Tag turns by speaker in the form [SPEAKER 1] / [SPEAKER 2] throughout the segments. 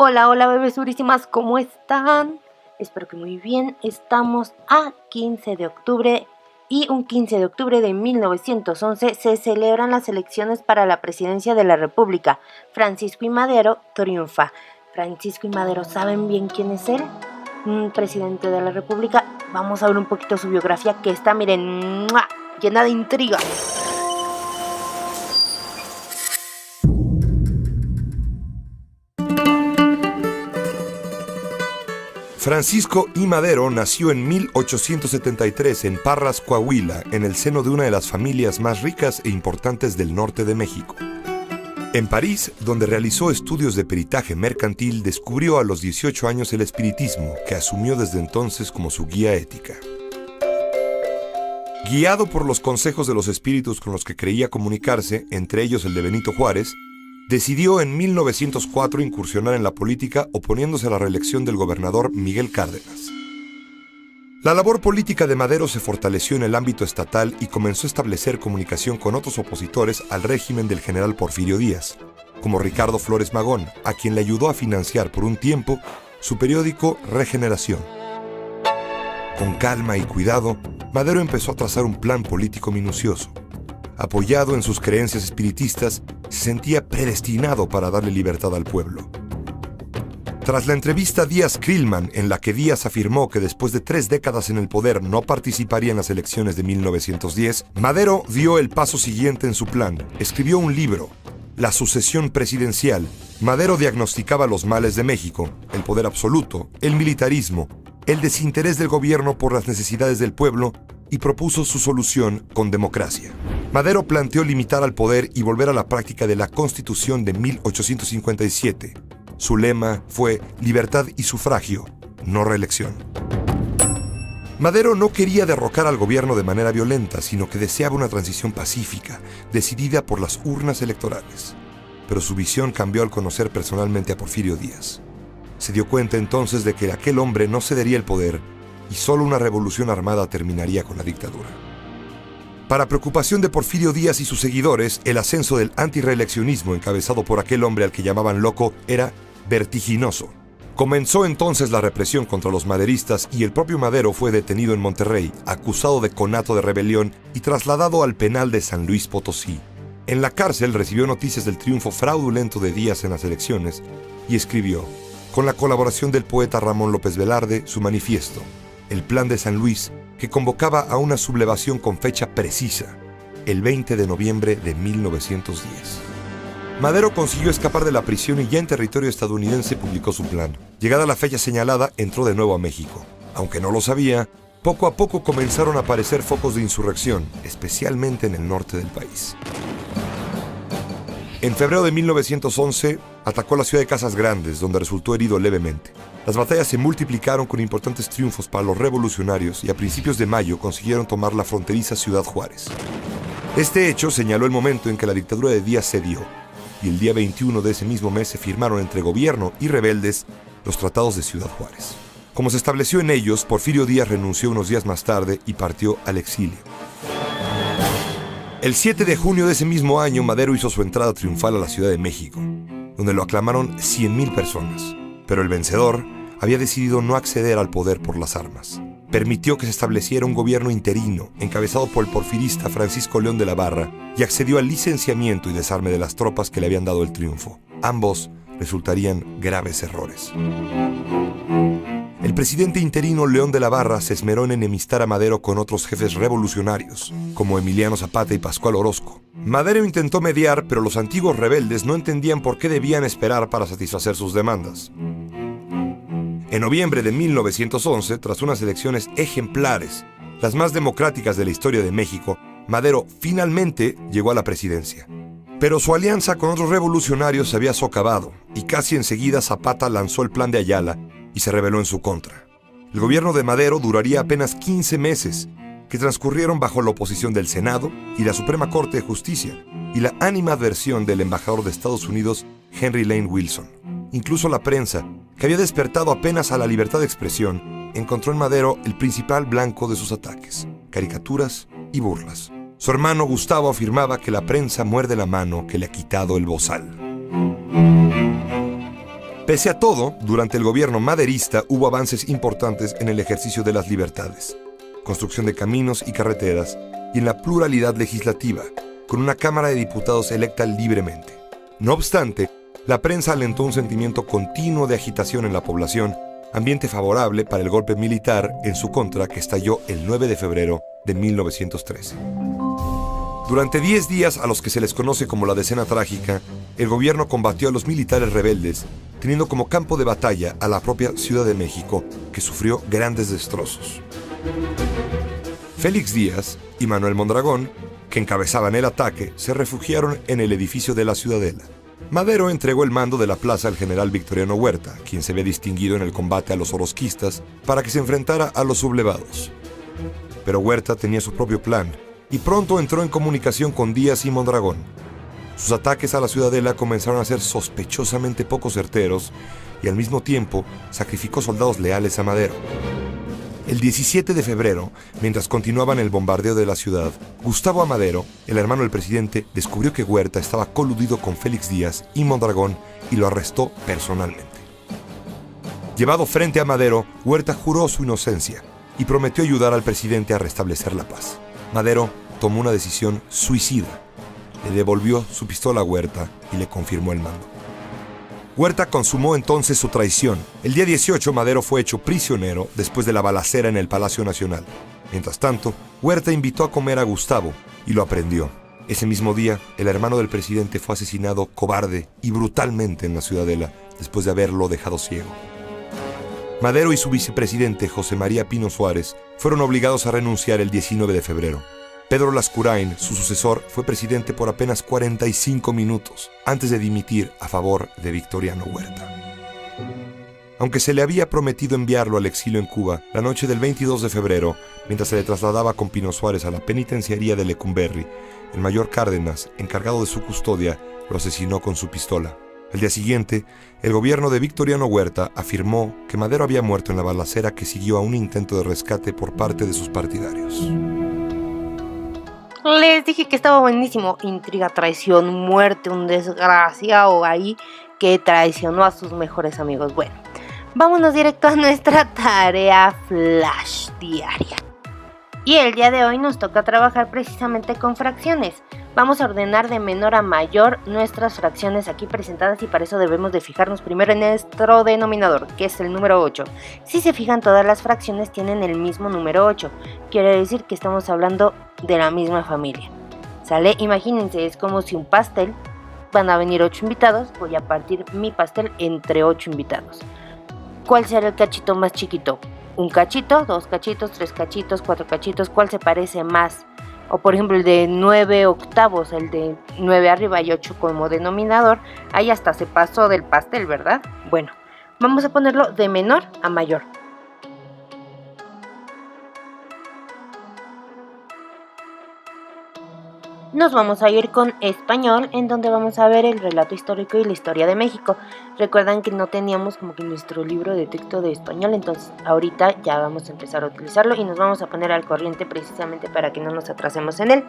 [SPEAKER 1] Hola, hola bebés durísimas, ¿cómo están? Espero que muy bien. Estamos a 15 de octubre y un 15 de octubre de 1911 se celebran las elecciones para la presidencia de la República. Francisco I. Madero triunfa. Francisco I. Madero, ¿saben bien quién es él? Presidente de la República. Vamos a ver un poquito su biografía que está, miren, ¡mua!, llena de intriga.
[SPEAKER 2] Francisco I. Madero nació en 1873 en Parras, Coahuila, en el seno de una de las familias más ricas e importantes del norte de México. En París, donde realizó estudios de peritaje mercantil, descubrió a los 18 años el espiritismo, que asumió desde entonces como su guía ética. Guiado por los consejos de los espíritus con los que creía comunicarse, entre ellos el de Benito Juárez, decidió en 1904 incursionar en la política oponiéndose a la reelección del gobernador Miguel Cárdenas. La labor política de Madero se fortaleció en el ámbito estatal y comenzó a establecer comunicación con otros opositores al régimen del general Porfirio Díaz, como Ricardo Flores Magón, a quien le ayudó a financiar por un tiempo su periódico Regeneración. Con calma y cuidado, Madero empezó a trazar un plan político minucioso. Apoyado en sus creencias espiritistas, se sentía predestinado para darle libertad al pueblo. Tras la entrevista Díaz-Krillman, en la que Díaz afirmó que después de 3 décadas en el poder no participaría en las elecciones de 1910, Madero dio el paso siguiente en su plan. Escribió un libro, La sucesión presidencial. Madero diagnosticaba los males de México, el poder absoluto, el militarismo, el desinterés del gobierno por las necesidades del pueblo y propuso su solución con democracia. Madero planteó limitar al poder y volver a la práctica de la Constitución de 1857. Su lema fue libertad y sufragio, no reelección. Madero no quería derrocar al gobierno de manera violenta, sino que deseaba una transición pacífica, decidida por las urnas electorales. Pero su visión cambió al conocer personalmente a Porfirio Díaz. Se dio cuenta entonces de que aquel hombre no cedería el poder y solo una revolución armada terminaría con la dictadura. Para preocupación de Porfirio Díaz y sus seguidores, el ascenso del antirreeleccionismo encabezado por aquel hombre al que llamaban loco era vertiginoso. Comenzó entonces la represión contra los maderistas y el propio Madero fue detenido en Monterrey, acusado de conato de rebelión y trasladado al penal de San Luis Potosí. En la cárcel recibió noticias del triunfo fraudulento de Díaz en las elecciones y escribió, con la colaboración del poeta Ramón López Velarde, su manifiesto, El Plan de San Luis, que convocaba a una sublevación con fecha precisa, el 20 de noviembre de 1910. Madero consiguió escapar de la prisión y ya en territorio estadounidense publicó su plan. Llegada la fecha señalada, entró de nuevo a México. Aunque no lo sabía, poco a poco comenzaron a aparecer focos de insurrección, especialmente en el norte del país. En febrero de 1911, atacó la ciudad de Casas Grandes, donde resultó herido levemente. Las batallas se multiplicaron con importantes triunfos para los revolucionarios y a principios de mayo consiguieron tomar la fronteriza Ciudad Juárez. Este hecho señaló el momento en que la dictadura de Díaz cedió, y el día 21 de ese mismo mes se firmaron entre gobierno y rebeldes los tratados de Ciudad Juárez. Como se estableció en ellos, Porfirio Díaz renunció unos días más tarde y partió al exilio. El 7 de junio de ese mismo año, Madero hizo su entrada triunfal a la Ciudad de México, donde lo aclamaron 100,000 personas. Pero el vencedor había decidido no acceder al poder por las armas. Permitió que se estableciera un gobierno interino, encabezado por el porfirista Francisco León de la Barra, y accedió al licenciamiento y desarme de las tropas que le habían dado el triunfo. Ambos resultarían graves errores. El presidente interino León de la Barra se esmeró en enemistar a Madero con otros jefes revolucionarios, como Emiliano Zapata y Pascual Orozco. Madero intentó mediar, pero los antiguos rebeldes no entendían por qué debían esperar para satisfacer sus demandas. En noviembre de 1911, tras unas elecciones ejemplares, las más democráticas de la historia de México, Madero finalmente llegó a la presidencia. Pero su alianza con otros revolucionarios se había socavado, y casi enseguida Zapata lanzó el Plan de Ayala y se rebeló en su contra. El gobierno de Madero duraría apenas 15 meses, que transcurrieron bajo la oposición del Senado y la Suprema Corte de Justicia, y la animadversión del embajador de Estados Unidos, Henry Lane Wilson. Incluso la prensa, que había despertado apenas a la libertad de expresión, encontró en Madero el principal blanco de sus ataques, caricaturas y burlas. Su hermano Gustavo afirmaba que la prensa muerde la mano que le ha quitado el bozal. Pese a todo, durante el gobierno maderista hubo avances importantes en el ejercicio de las libertades, construcción de caminos y carreteras, y en la pluralidad legislativa, con una Cámara de Diputados electa libremente. No obstante, la prensa alentó un sentimiento continuo de agitación en la población, ambiente favorable para el golpe militar en su contra que estalló el 9 de febrero de 1913. Durante 10 días, a los que se les conoce como la Decena Trágica, el gobierno combatió a los militares rebeldes, teniendo como campo de batalla a la propia Ciudad de México, que sufrió grandes destrozos. Félix Díaz y Manuel Mondragón, que encabezaban el ataque, se refugiaron en el edificio de la Ciudadela. Madero entregó el mando de la plaza al general Victoriano Huerta, quien se había distinguido en el combate a los orosquistas, para que se enfrentara a los sublevados. Pero Huerta tenía su propio plan, y pronto entró en comunicación con Díaz y Mondragón. Sus ataques a la Ciudadela comenzaron a ser sospechosamente poco certeros, y al mismo tiempo sacrificó soldados leales a Madero. El 17 de febrero, mientras continuaban el bombardeo de la ciudad, Gustavo Amadero, el hermano del presidente, descubrió que Huerta estaba coludido con Félix Díaz y Mondragón y lo arrestó personalmente. Llevado frente a Madero, Huerta juró su inocencia y prometió ayudar al presidente a restablecer la paz. Madero tomó una decisión suicida. Le devolvió su pistola a Huerta y le confirmó el mando. Huerta consumó entonces su traición. El día 18, Madero fue hecho prisionero después de la balacera en el Palacio Nacional. Mientras tanto, Huerta invitó a comer a Gustavo y lo aprendió. Ese mismo día, el hermano del presidente fue asesinado cobarde y brutalmente en la Ciudadela, después de haberlo dejado ciego. Madero y su vicepresidente, José María Pino Suárez, fueron obligados a renunciar el 19 de febrero. Pedro Lascurain, su sucesor, fue presidente por apenas 45 minutos antes de dimitir a favor de Victoriano Huerta. Aunque se le había prometido enviarlo al exilio en Cuba, la noche del 22 de febrero, mientras se le trasladaba con Pino Suárez a la penitenciaría de Lecumberri, el mayor Cárdenas, encargado de su custodia, lo asesinó con su pistola. El día siguiente, el gobierno de Victoriano Huerta afirmó que Madero había muerto en la balacera que siguió a un intento de rescate por parte de sus partidarios.
[SPEAKER 1] Les dije que estaba buenísimo. Intriga, traición, muerte, un desgraciado ahí que traicionó a sus mejores amigos. Bueno, vámonos directo a nuestra tarea flash diaria. Y el día de hoy nos toca trabajar precisamente con fracciones. Vamos a ordenar de menor a mayor nuestras fracciones aquí presentadas y para eso debemos de fijarnos primero en nuestro denominador, que es el número 8. Si se fijan, todas las fracciones tienen el mismo número 8. Quiere decir que estamos hablando de la misma familia. ¿Sale? Imagínense, es como si un pastel, van a venir 8 invitados, voy a partir mi pastel entre 8 invitados. ¿Cuál será el cachito más chiquito? ¿Un cachito? ¿2 cachitos? ¿3 cachitos? ¿4 cachitos? ¿Cuál se parece más? O por ejemplo el de 9 octavos, el de 9 arriba y 8 como denominador, ahí hasta se pasó del pastel, ¿verdad? Bueno, vamos a ponerlo de menor a mayor. Nos vamos a ir con español, en donde vamos a ver el relato histórico y la historia de México. Recuerdan que no teníamos como que nuestro libro de texto de español, entonces ahorita ya vamos a empezar a utilizarlo y nos vamos a poner al corriente precisamente para que no nos atrasemos en él.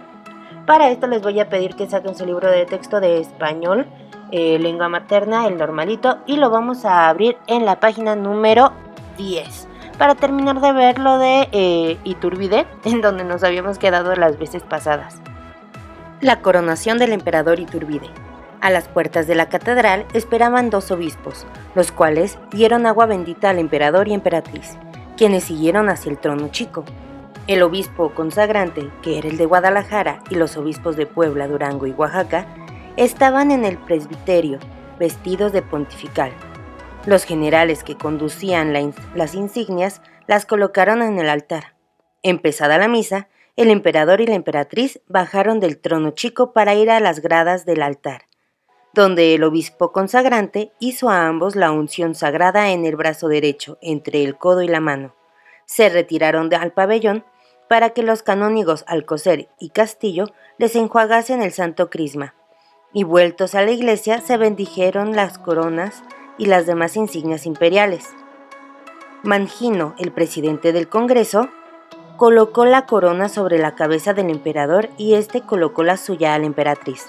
[SPEAKER 1] Para esto les voy a pedir que saquen su libro de texto de español, lengua materna, el normalito, y lo vamos a abrir en la página número 10. Para terminar de ver lo de Iturbide, en donde nos habíamos quedado las veces pasadas. La coronación del emperador Iturbide. A las puertas de la catedral esperaban 2 obispos, los cuales dieron agua bendita al emperador y emperatriz, quienes siguieron hacia el trono chico. El obispo consagrante, que era el de Guadalajara, y los obispos de Puebla, Durango y Oaxaca, estaban en el presbiterio, vestidos de pontifical. Los generales que conducían las insignias las colocaron en el altar. Empezada la misa, el emperador y la emperatriz bajaron del trono chico para ir a las gradas del altar, donde el obispo consagrante hizo a ambos la unción sagrada en el brazo derecho, entre el codo y la mano. Se retiraron al pabellón para que los canónigos Alcocer y Castillo les enjuagasen el santo crisma, y vueltos a la iglesia se bendijeron las coronas y las demás insignias imperiales. Mangino, el presidente del Congreso, colocó la corona sobre la cabeza del emperador y éste colocó la suya a la emperatriz.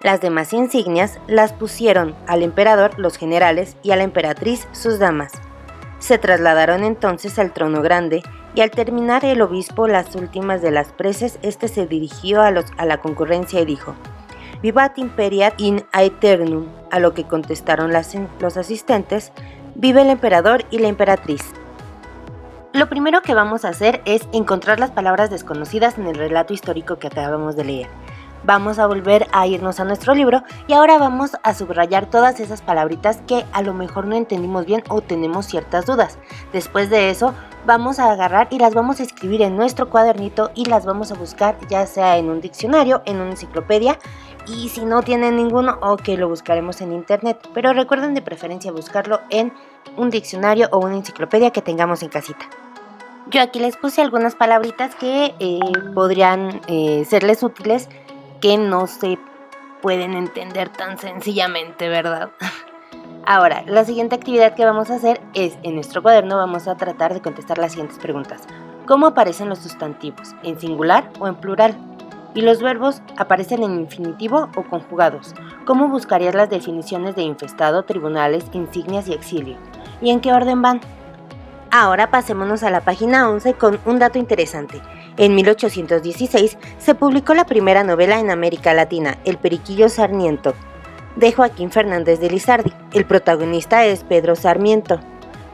[SPEAKER 1] Las demás insignias las pusieron al emperador los generales y a la emperatriz sus damas. Se trasladaron entonces al trono grande y al terminar el obispo las últimas de las preces, se dirigió a la concurrencia y dijo: Vivat imperiat in aeternum, a lo que contestaron los asistentes: vive el emperador y la emperatriz. Lo primero que vamos a hacer es encontrar las palabras desconocidas en el relato histórico que acabamos de leer. Vamos a volver a irnos a nuestro libro y ahora vamos a subrayar todas esas palabritas que a lo mejor no entendimos bien o tenemos ciertas dudas. Después de eso vamos a agarrar y las vamos a escribir en nuestro cuadernito y las vamos a buscar ya sea en un diccionario, en una enciclopedia, y si no tienen ninguno, ok, lo buscaremos en internet, pero recuerden de preferencia buscarlo en un diccionario o una enciclopedia que tengamos en casita. Yo aquí les puse algunas palabritas que podrían serles útiles, que no se pueden entender tan sencillamente, ¿verdad? Ahora, la siguiente actividad que vamos a hacer es, en nuestro cuaderno vamos a tratar de contestar las siguientes preguntas. ¿Cómo aparecen los sustantivos? ¿En singular o en plural? ¿Y los verbos aparecen en infinitivo o conjugados? ¿Cómo buscarías las definiciones de infestado, tribunales, insignias y exilio? ¿Y en qué orden van? Ahora pasémonos a la página 11 con un dato interesante. En 1816 se publicó la primera novela en América Latina, El Periquillo Sarmiento, de Joaquín Fernández de Lizardi. El protagonista es Pedro Sarmiento,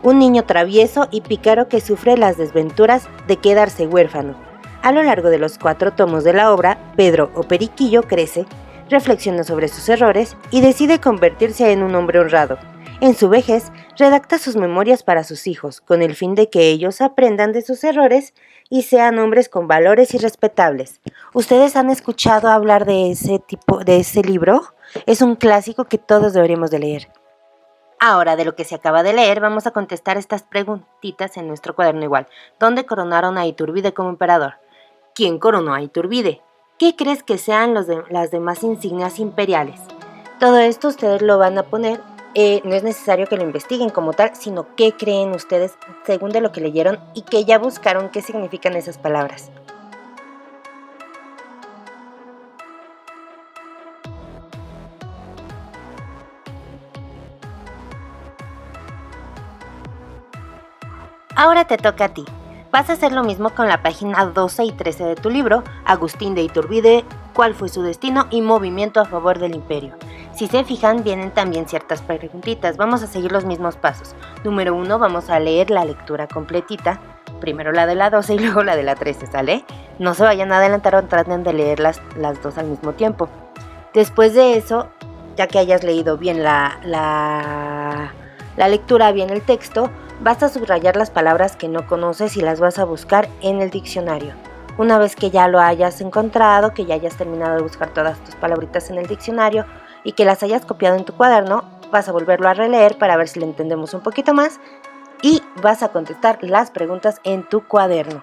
[SPEAKER 1] un niño travieso y pícaro que sufre las desventuras de quedarse huérfano. A lo largo de los 4 tomos de la obra, Pedro o Periquillo crece, reflexiona sobre sus errores y decide convertirse en un hombre honrado. En su vejez, redacta sus memorias para sus hijos, con el fin de que ellos aprendan de sus errores y sean hombres con valores y respetables. ¿Ustedes han escuchado hablar de ese libro? Es un clásico que todos deberíamos de leer. Ahora, de lo que se acaba de leer, vamos a contestar estas preguntitas en nuestro cuaderno igual. ¿Dónde coronaron a Iturbide como emperador? ¿Quién coronó a Iturbide? ¿Qué crees que sean las demás insignias imperiales? Todo esto ustedes lo van a poner. No es necesario que lo investiguen como tal, sino qué creen ustedes según de lo que leyeron y que ya buscaron qué significan esas palabras. Ahora te toca a ti. Vas a hacer lo mismo con la página 12 y 13 de tu libro, Agustín de Iturbide, ¿cuál fue su destino y movimiento a favor del imperio? Si se fijan, vienen también ciertas preguntitas. Vamos a seguir los mismos pasos. Número 1, vamos a leer la lectura completita. Primero la de la 12 y luego la de la 13, ¿sale? No se vayan a adelantar o traten de leer las dos al mismo tiempo. Después de eso, ya que hayas leído bien la lectura, bien el texto, vas a subrayar las palabras que no conoces y las vas a buscar en el diccionario. Una vez que ya lo hayas encontrado, que ya hayas terminado de buscar todas tus palabritas en el diccionario y que las hayas copiado en tu cuaderno, vas a volverlo a releer para ver si lo entendemos un poquito más y vas a contestar las preguntas en tu cuaderno.